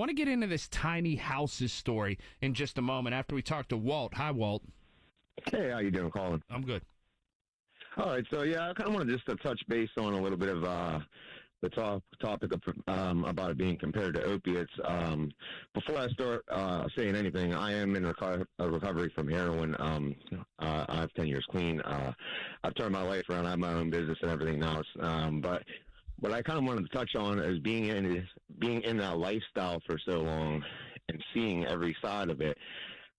I want to get into this tiny houses story in just a moment after we talk to Walt. Hi, Walt. Hey, how you doing, Colin? I'm good. All right, so yeah, I kind of wanted just to touch base on a little bit of the topic of about it being compared to opiates. Before I start saying anything, I am in recovery from heroin. I have 10 years clean. I've turned my life around. I have my own business and everything now. But what I kind of wanted to touch on is being in that lifestyle for so long and seeing every side of it.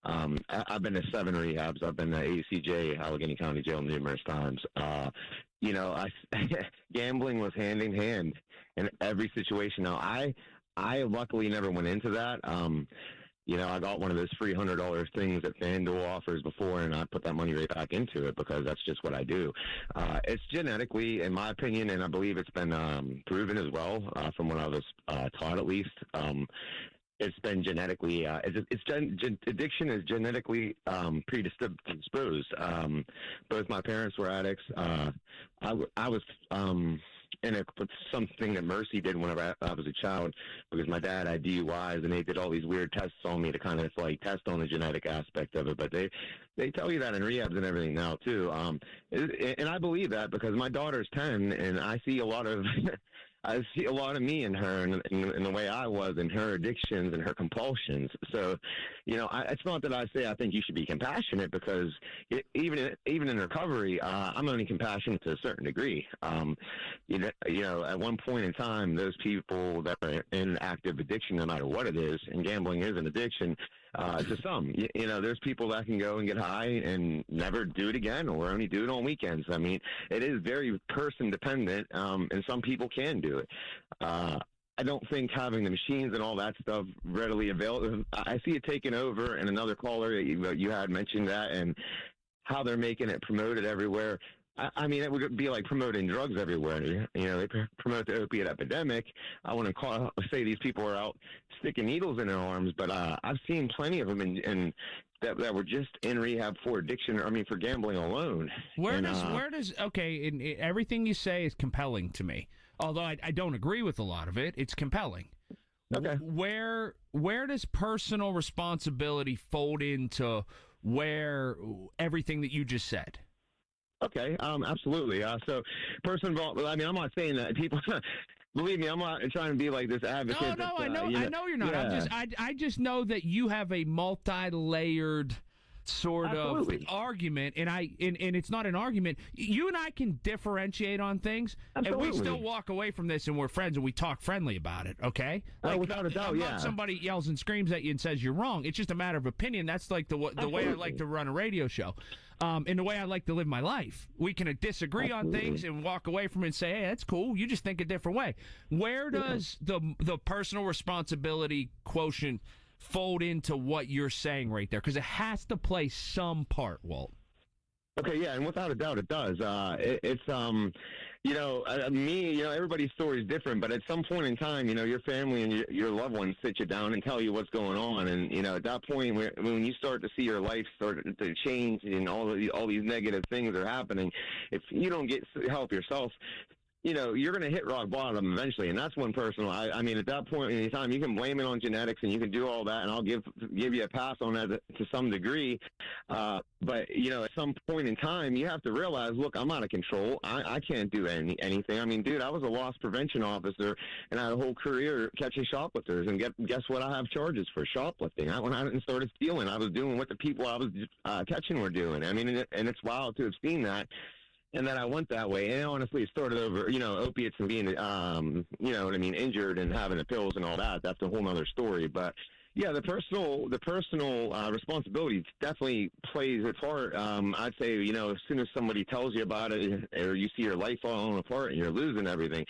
I've been to 7 rehabs. I've been to ACJ, Allegheny County Jail, numerous times. Gambling was hand in hand in every situation. Now, I luckily never went into that. I got one of those free $100 things that FanDuel offers before, and I put that money right back into it because that's just what I do. It's genetically, in my opinion, and I believe it's been proven as well from what I was taught at least. It's been genetically, addiction is genetically predisposed. Both my parents were addicts. I was in something that Mercy did whenever I was a child, because my dad had DUIs and they did all these weird tests on me to kind of like test on the genetic aspect of it. But they tell you that in rehabs and everything now too. And I believe that because my daughter's 10 and I see a lot of me in her and in the way I was and her addictions and her compulsions. So, it's not that I say I think you should be compassionate, because even in recovery, I'm only compassionate to a certain degree. At one point in time, those people that are in active addiction, no matter what it is, and gambling is an addiction, to some, there's people that can go and get high and never do it again, or only do it on weekends. I mean, it is very person dependent, and some people can do it. I don't think having the machines and all that stuff readily available. I see it taken over, and another caller, you had mentioned that, and how they're making it promoted everywhere. I mean, it would be like promoting drugs everywhere. They promote the opiate epidemic. I want to say these people are out sticking needles in their arms, but I've seen plenty of them that were just in rehab for addiction. For gambling alone. And everything you say is compelling to me. Although I don't agree with a lot of it, it's compelling. Okay. Where does personal responsibility fold into everything that you just said? Okay, absolutely. So, person involved. I'm not saying that people. Believe me, I'm not trying to be like this advocate. No, I know you're not. Yeah. I just know that you have a multi-layered sort Absolutely. of argument, and it's not an argument. You and I can differentiate on things, Absolutely. and we still walk away from this, and we're friends, and we talk friendly about it. Okay, without a doubt, yeah. Somebody yells and screams at you and says you're wrong. It's just a matter of opinion. That's like the way I like to run a radio show, and the way I like to live my life. We can disagree on things and walk away from it and say, hey, that's cool. You just think a different way. Where does the personal responsibility quotient fold into what you're saying right there? Because it has to play some part, Walt. Okay, yeah, and without a doubt it does. Everybody's story is different, but at some point in time, your family and your loved ones sit you down and tell you what's going on, and at that point, when you start to see your life start to change and all these negative things are happening, if you don't get help yourself, you're going to hit rock bottom eventually, and that's one personal. I mean, at that point in time, you can blame it on genetics, and you can do all that, and I'll give you a pass on that to some degree. But at some point in time, you have to realize, look, I'm out of control. I can't do anything. I mean, dude, I was a loss prevention officer, and I had a whole career catching shoplifters. And guess what? I have charges for shoplifting. I went out and started stealing. I was doing what the people I was catching were doing. I mean, and it's wild to have seen that. And then I went that way, and honestly, it started over, opiates and being, injured and having the pills and all that. That's a whole other story. But yeah, the personal responsibility definitely plays a part. I'd say, as soon as somebody tells you about it, or you see your life falling apart and you're losing everything.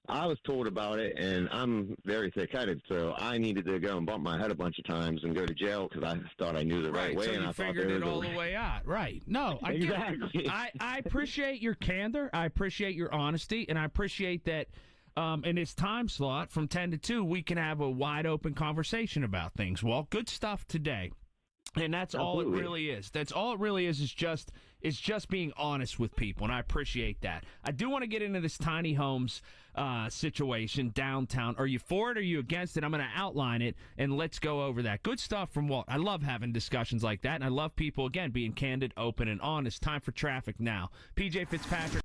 I was told about it, and I'm very thick-headed, so I needed to go and bump my head a bunch of times and go to jail because I thought I knew the right way. So and you I figured it all the way out. Right. No, I exactly. I appreciate your candor. I appreciate your honesty, and I appreciate that in this time slot from 10 to 2, we can have a wide-open conversation about things. Well, good stuff today. And that's all it really is. That's all it really is just being honest with people, and I appreciate that. I do want to get into this tiny homes situation downtown. Are you for it or are you against it? I'm going to outline it, and let's go over that. Good stuff from Walt. I love having discussions like that, and I love people, again, being candid, open, and honest. Time for traffic now. PJ Fitzpatrick.